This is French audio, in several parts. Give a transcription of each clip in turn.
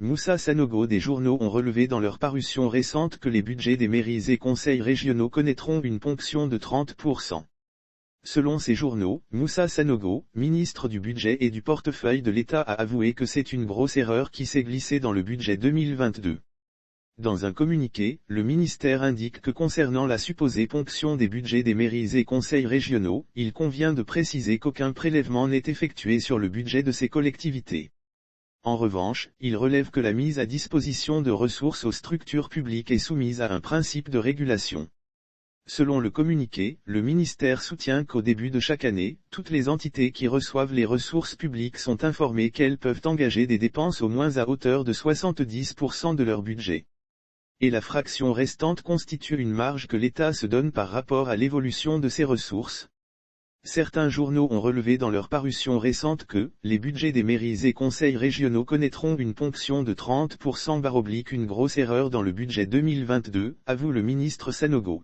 Moussa Sanogo des journaux ont relevé dans leur parution récente que les budgets des mairies et conseils régionaux connaîtront une ponction de 30%. Selon ces journaux, Moussa Sanogo, ministre du Budget et du Portefeuille de l'État, a avoué que c'est une grosse erreur qui s'est glissée dans le budget 2022. Dans un communiqué, le ministère indique que concernant la supposée ponction des budgets des mairies et conseils régionaux, il convient de préciser qu'aucun prélèvement n'est effectué sur le budget de ces collectivités. En revanche, il relève que la mise à disposition de ressources aux structures publiques est soumise à un principe de régulation. Selon le communiqué, le ministère soutient qu'au début de chaque année, toutes les entités qui reçoivent les ressources publiques sont informées qu'elles peuvent engager des dépenses au moins à hauteur de 70% de leur budget. Et la fraction restante constitue une marge que l'État se donne par rapport à l'évolution de ses ressources. Certains journaux ont relevé dans leur parution récente que les budgets des mairies et conseils régionaux connaîtront une ponction de 30%, une grosse erreur dans le budget 2022, avoue le ministre Sanogo.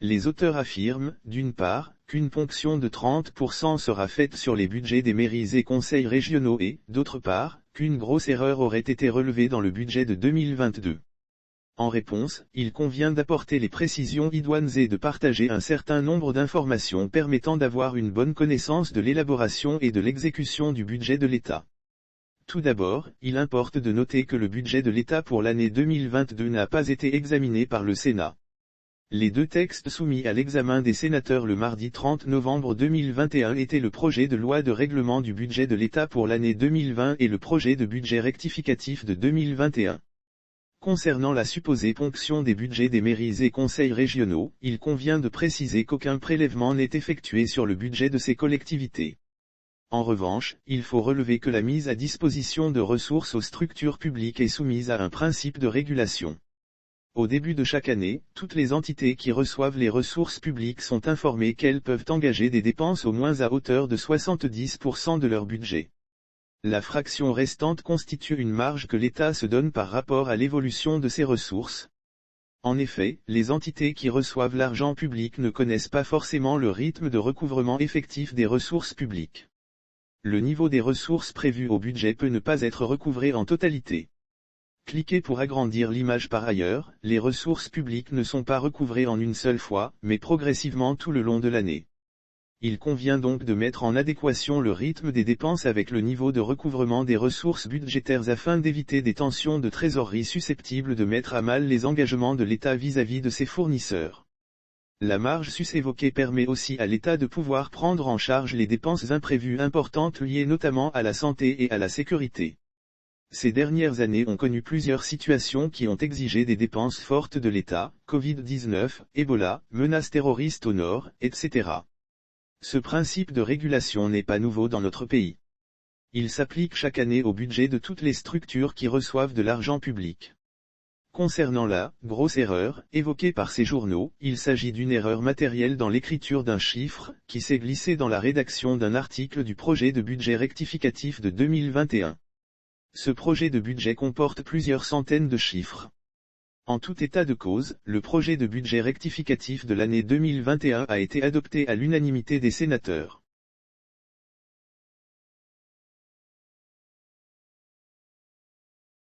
Les auteurs affirment, d'une part, qu'une ponction de 30% sera faite sur les budgets des mairies et conseils régionaux et, d'autre part, qu'une grosse erreur aurait été relevée dans le budget de 2022. En réponse, il convient d'apporter les précisions idoines et de partager un certain nombre d'informations permettant d'avoir une bonne connaissance de l'élaboration et de l'exécution du budget de l'État. Tout d'abord, il importe de noter que le budget de l'État pour l'année 2022 n'a pas été examiné par le Sénat. Les deux textes soumis à l'examen des sénateurs le mardi 30 novembre 2021 étaient le projet de loi de règlement du budget de l'État pour l'année 2020 et le projet de budget rectificatif de 2021. Concernant la supposée ponction des budgets des mairies et conseils régionaux, il convient de préciser qu'aucun prélèvement n'est effectué sur le budget de ces collectivités. En revanche, il faut relever que la mise à disposition de ressources aux structures publiques est soumise à un principe de régulation. Au début de chaque année, toutes les entités qui reçoivent les ressources publiques sont informées qu'elles peuvent engager des dépenses au moins à hauteur de 70% de leur budget. La fraction restante constitue une marge que l'État se donne par rapport à l'évolution de ses ressources. En effet, les entités qui reçoivent l'argent public ne connaissent pas forcément le rythme de recouvrement effectif des ressources publiques. Le niveau des ressources prévues au budget peut ne pas être recouvré en totalité. Cliquez pour agrandir l'image. Par ailleurs, les ressources publiques ne sont pas recouvrées en une seule fois, mais progressivement tout le long de l'année. Il convient donc de mettre en adéquation le rythme des dépenses avec le niveau de recouvrement des ressources budgétaires afin d'éviter des tensions de trésorerie susceptibles de mettre à mal les engagements de l'État vis-à-vis de ses fournisseurs. La marge sus-évoquée permet aussi à l'État de pouvoir prendre en charge les dépenses imprévues importantes liées notamment à la santé et à la sécurité. Ces dernières années ont connu plusieurs situations qui ont exigé des dépenses fortes de l'État, Covid-19, Ebola, menaces terroristes au nord, etc. Ce principe de régulation n'est pas nouveau dans notre pays. Il s'applique chaque année au budget de toutes les structures qui reçoivent de l'argent public. Concernant la « grosse erreur » évoquée par ces journaux, il s'agit d'une erreur matérielle dans l'écriture d'un chiffre, qui s'est glissé dans la rédaction d'un article du projet de budget rectificatif de 2021. Ce projet de budget comporte plusieurs centaines de chiffres. En tout état de cause, le projet de budget rectificatif de l'année 2021 a été adopté à l'unanimité des sénateurs.